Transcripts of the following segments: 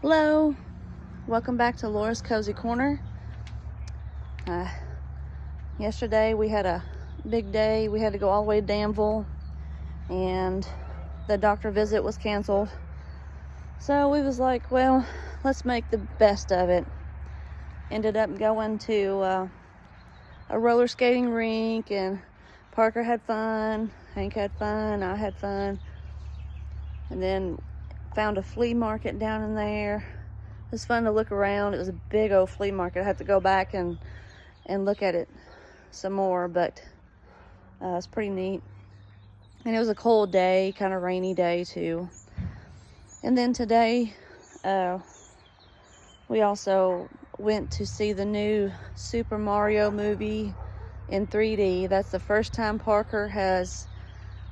Hello, welcome back to Laura's Cozy Corner. Yesterday we had a big day. We had to go all the way to Danville and the doctor visit was canceled. So we was like, well, let's make the best of it. Ended up going to a roller skating rink, and Parker had fun, Hank had fun, I had fun. And then found a flea market down in there. It was fun to look around. It was a big old flea market. I had to go back and look at it some more, but it's pretty neat. And it was a cold day, kind of rainy day too. And then today, we also went to see the new Super Mario movie in 3D. That's the first time Parker has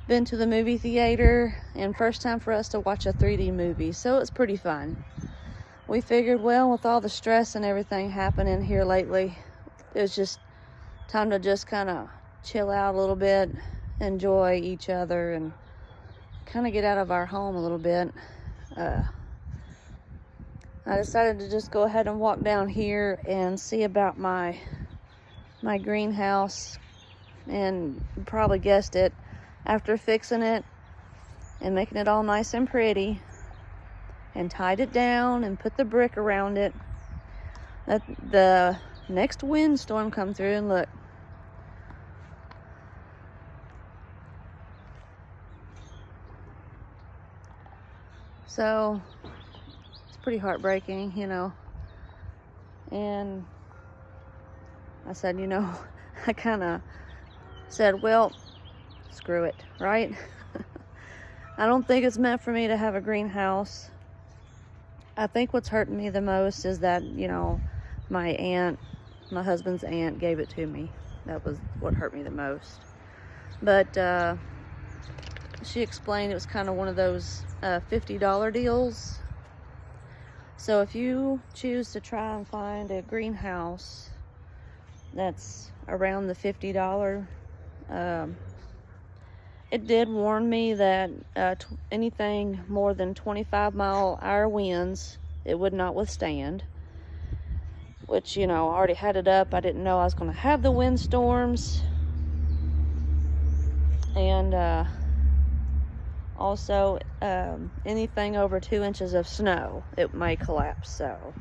been to the movie theater, and first time for us to watch a 3D movie, so it's pretty fun. We figured, well, with all the stress and everything happening here lately, it was just time to just kind of chill out a little bit, enjoy each other, and kind of get out of our home a little bit. I decided to just go ahead and walk down here and see about my greenhouse, and you probably guessed it. After fixing it and making it all nice and pretty and tied it down and put the brick around it, the next windstorm come through, and look. So it's pretty heartbreaking, you know. And I said, I kind of said, well, screw it, right? I don't think it's meant for me to have a greenhouse. I think what's hurting me the most is that, my husband's aunt gave it to me. That was what hurt me the most. But she explained it was kind of one of those $50 deals. So if you choose to try and find a greenhouse that's around the $50, it did warn me that anything more than 25-mile-an-hour winds, it would not withstand. Which, I already had it up. I didn't know I was going to have the windstorms. And also, anything over 2 inches of snow, it may collapse. So,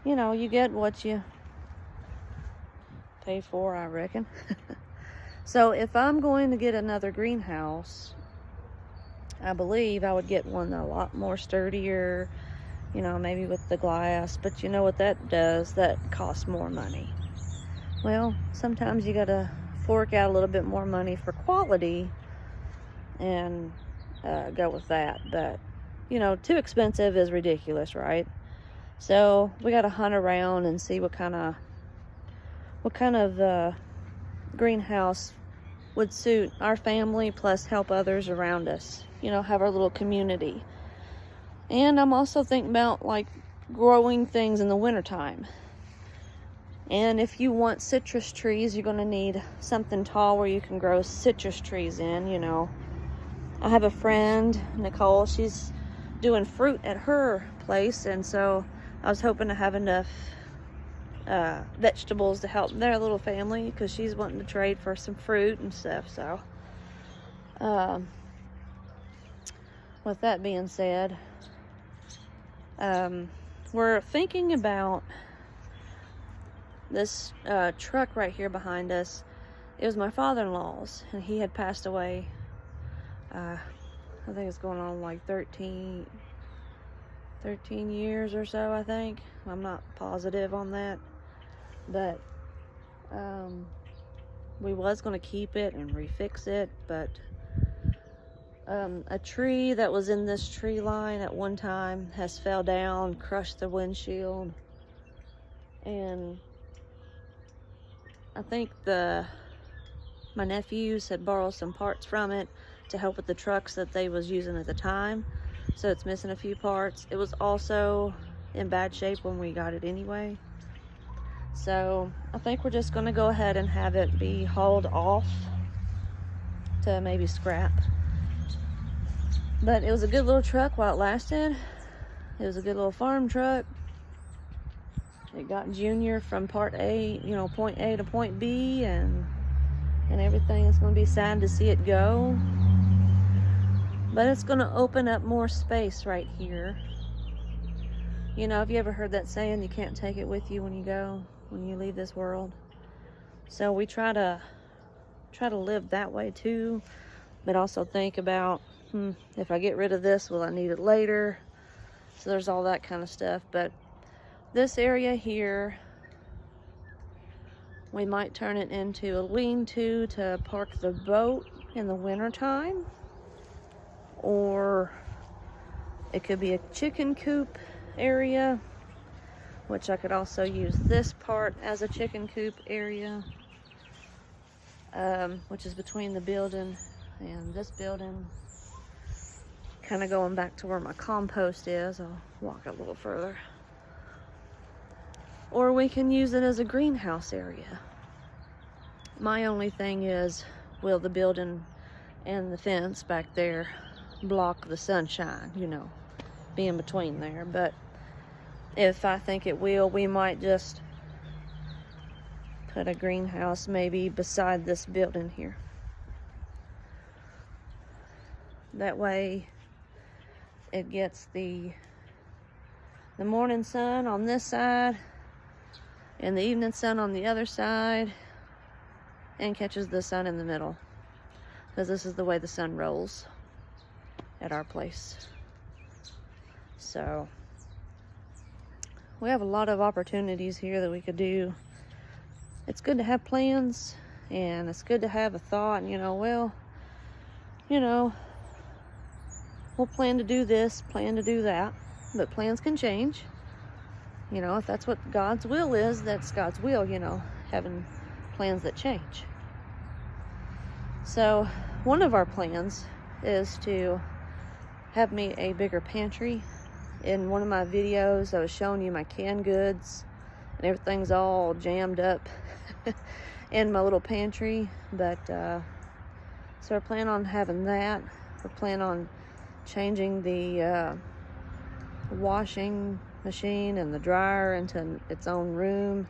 you get what you pay for, I reckon. So if I'm going to get another greenhouse, I believe I would get one a lot more sturdier, maybe with the glass. But you know what that does? That costs more money. Well, sometimes you gotta fork out a little bit more money for quality and go with that. But, too expensive is ridiculous, right? So we gotta hunt around and see what kind of greenhouse would suit our family, plus help others around us, have our little community. And I'm also thinking about like growing things in the wintertime. And if you want citrus trees, you're going to need something tall where you can grow citrus trees in. I have a friend, Nicole, she's doing fruit at her place, and so I was hoping to have enough vegetables to help their little family, because she's wanting to trade for some fruit and stuff. So with that being said, we're thinking about this truck right here behind us. It was my father-in-law's, and he had passed away. I think it's going on like 13 years or so, I think. I'm not positive on that. But we was going to keep it and refix it, but a tree that was in this tree line at one time has fell down, crushed the windshield, and I think my nephews had borrowed some parts from it to help with the trucks that they was using at the time, so it's missing a few parts. It was also in bad shape when we got it anyway. So I think we're just going to go ahead and have it be hauled off to maybe scrap. But it was a good little truck while it lasted. It was a good little farm truck. It got Junior from part A, you know, point A to point B, and everything. It's going to be sad to see it go. But it's going to open up more space right here. You know, have you ever heard that saying, you can't take it with you when you go, when you leave this world? So we try to live that way too, but also think about, if I get rid of this, will I need it later? So there's all that kind of stuff. But this area here, we might turn it into a lean-to to park the boat in the winter time, or it could be a chicken coop area, which I could also use this part as a chicken coop area, which is between the building and this building, kind of going back to where my compost is. I'll walk a little further. Or we can use it as a greenhouse area. My only thing is, will the building and the fence back there block the sunshine, you know, be in between there? But if I think it will, we might just put a greenhouse maybe beside this building here. That way it gets the morning sun on this side and the evening sun on the other side, and catches the sun in the middle, because this is the way the sun rolls at our place. So we have a lot of opportunities here that we could do. It's good to have plans, and it's good to have a thought, and, you know, well, you know, we'll plan to do this, plan to do that, but plans can change. You know, if that's what God's will is, that's God's will, you know, having plans that change. So one of our plans is to have me a bigger pantry. In one of my videos, I was showing you my canned goods, and everything's all jammed up in my little pantry. But so we're planning on having that. We're planning on changing the washing machine and the dryer into its own room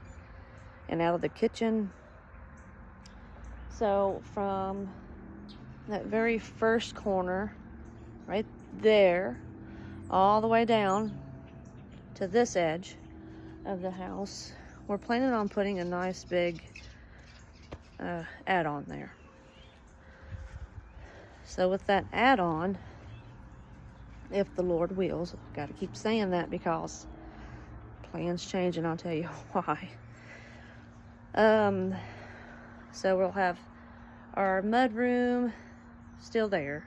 and out of the kitchen. So from that very first corner right there all the way down to this edge of the house, we're planning on putting a nice big add-on there. So with that add-on, if the Lord wills, I've got to keep saying that because plans change, and I'll tell you why. So we'll have our mud room still there,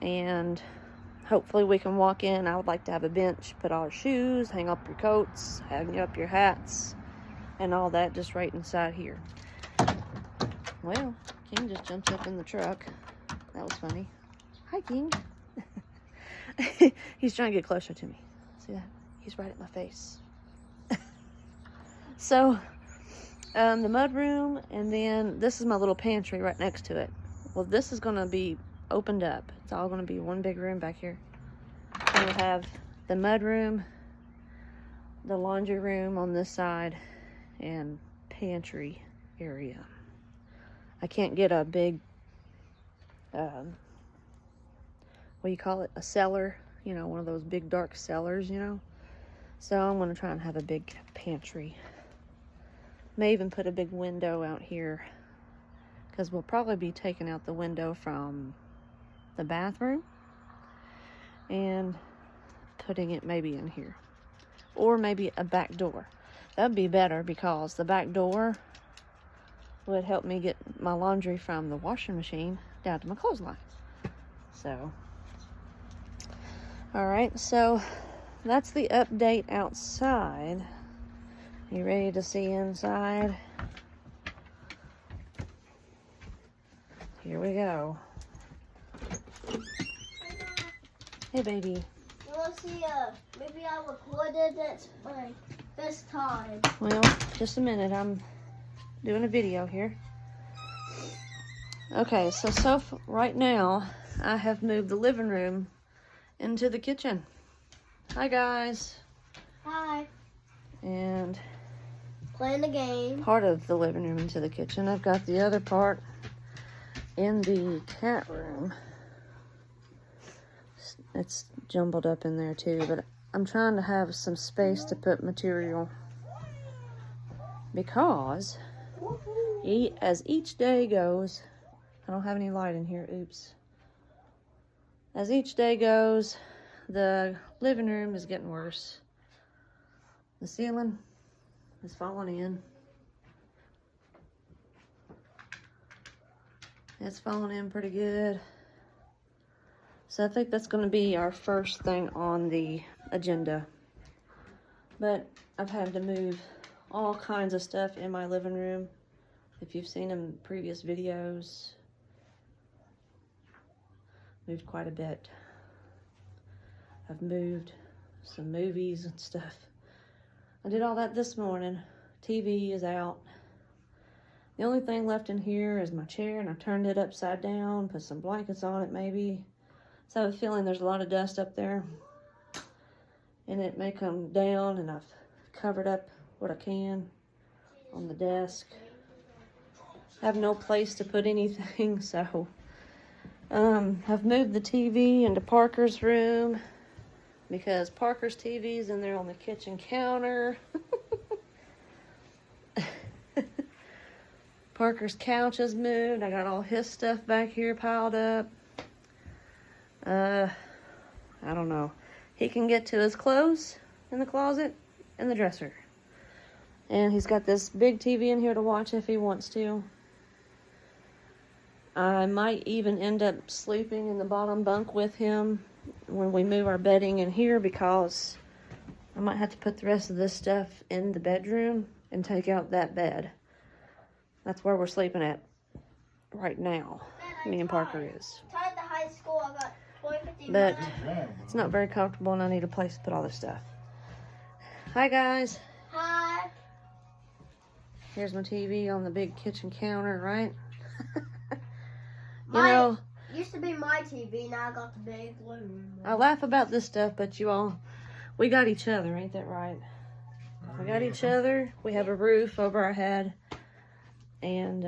and hopefully we can walk in. I would like to have a bench, put all our shoes, hang up your coats, hang up your hats, and all that just right inside here. Well, King just jumped up in the truck. That was funny. Hi, King. He's trying to get closer to me. See that? He's right at my face. So, the mud room, and then this is my little pantry right next to it. Well, this is going to be opened up. It's all going to be one big room back here. And we'll have the mud room, the laundry room on this side, and pantry area. I can't get a big, what do you call it? A cellar, you know, one of those big dark cellars, you know. So I'm going to try and have a big pantry. May even put a big window out here, because we'll probably be taking out the window from the bathroom and putting it maybe in here, or maybe a back door. That'd be better, because the back door would help me get my laundry from the washing machine down to my clothesline. So, all right, so that's the update outside. You ready to see inside? Here we go. Hey, baby. You want to see, maybe I recorded it my first time. Well, just a minute. I'm doing a video here. Okay, so right now, I have moved the living room into the kitchen. Hi guys. Hi. And Playing the game. part of the living room into the kitchen. I've got the other part in the cat room. It's jumbled up in there too, but I'm trying to have some space to put material because as each day goes, I don't have any light in here, oops. As each day goes, the living room is getting worse. The ceiling is falling in. It's falling in pretty good. So I think that's going to be our first thing on the agenda. But I've had to move all kinds of stuff in my living room. If you've seen them in previous videos, moved quite a bit. I've moved some movies and stuff. I did all that this morning. TV is out. The only thing left in here is my chair, and I turned it upside down, put some blankets on it maybe. So I have a feeling there's a lot of dust up there, and it may come down, and I've covered up what I can on the desk. I have no place to put anything, so I've moved the TV into Parker's room because Parker's TV is in there on the kitchen counter. Parker's couch is moved. I got all his stuff back here piled up. I don't know. He can get to his clothes in the closet and the dresser. And he's got this big TV in here to watch if he wants to. I might even end up sleeping in the bottom bunk with him when we move our bedding in here, because I might have to put the rest of this stuff in the bedroom and take out that bed. That's where we're sleeping at right now. Me and Parker is. Tied to high school. I got 20, But it's not very comfortable, and I need a place to put all this stuff. Hi guys. Hi. Here's my TV on the big kitchen counter, right? You know, Used to be my TV. Now I got the big living room. I laugh about this stuff, but we got each other, ain't that right? We got each other. We have a roof over our head. And,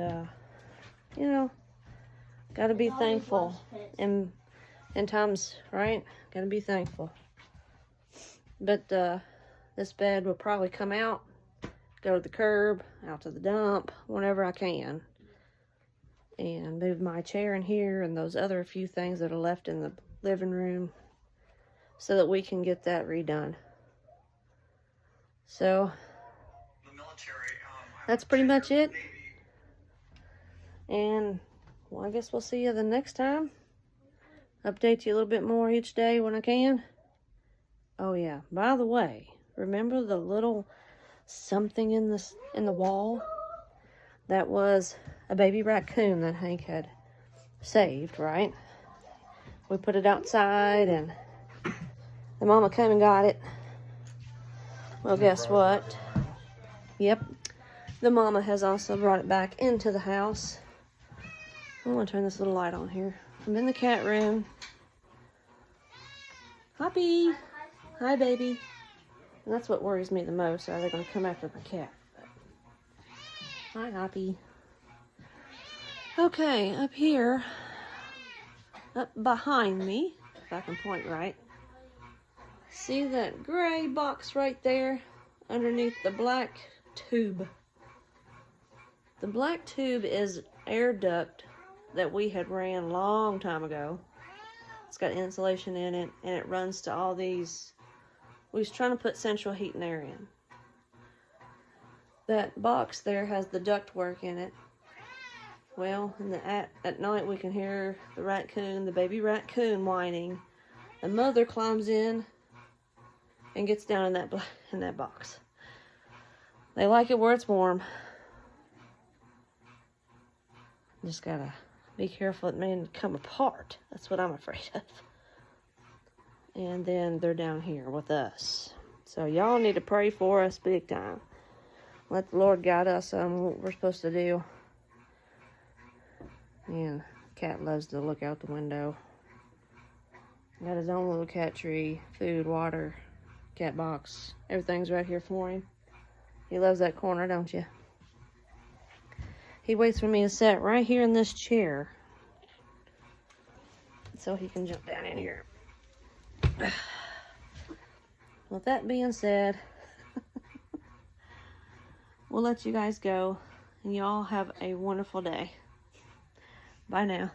you know, gotta be thankful in times, right? Gotta be thankful. But this bed will probably come out, go to the curb, out to the dump, whenever I can. And move my chair in here and those other few things that are left in the living room so that we can get that redone. So, that's pretty much it. And, well, I guess we'll see you the next time. Update you a little bit more each day when I can. Oh yeah, by the way, remember the little something in the wall? That was a baby raccoon that Hank had saved, right? We put it outside and the mama came and got it. Well, guess what? Yep, the mama has also brought it back into the house. I'm gonna turn this little light on here. I'm in the cat room. Hoppy! Hi, baby. And that's what worries me the most. Are they gonna come after my cat? Hi, Hoppy. Okay, up here, up behind me, if I can point right. See that gray box right there underneath the black tube? The black tube is air duct that we had ran a long time ago. It's got insulation in it, and it runs to all these. We was trying to put central heat and air in. That box there has the duct work in it. Well, at night we can hear the raccoon, the baby raccoon, whining. The mother climbs in and gets down in that box. They like it where it's warm. Just gotta be careful it may come apart. That's what I'm afraid of. And then they're down here with us. So y'all need to pray for us big time. Let the Lord guide us on what we're supposed to do. And cat loves to look out the window. Got his own little cat tree, food, water, cat box. Everything's right here for him. He loves that corner, don't you? He waits for me to sit right here in this chair so he can jump down in here. With that being said, we'll let you guys go, and y'all have a wonderful day. Bye now.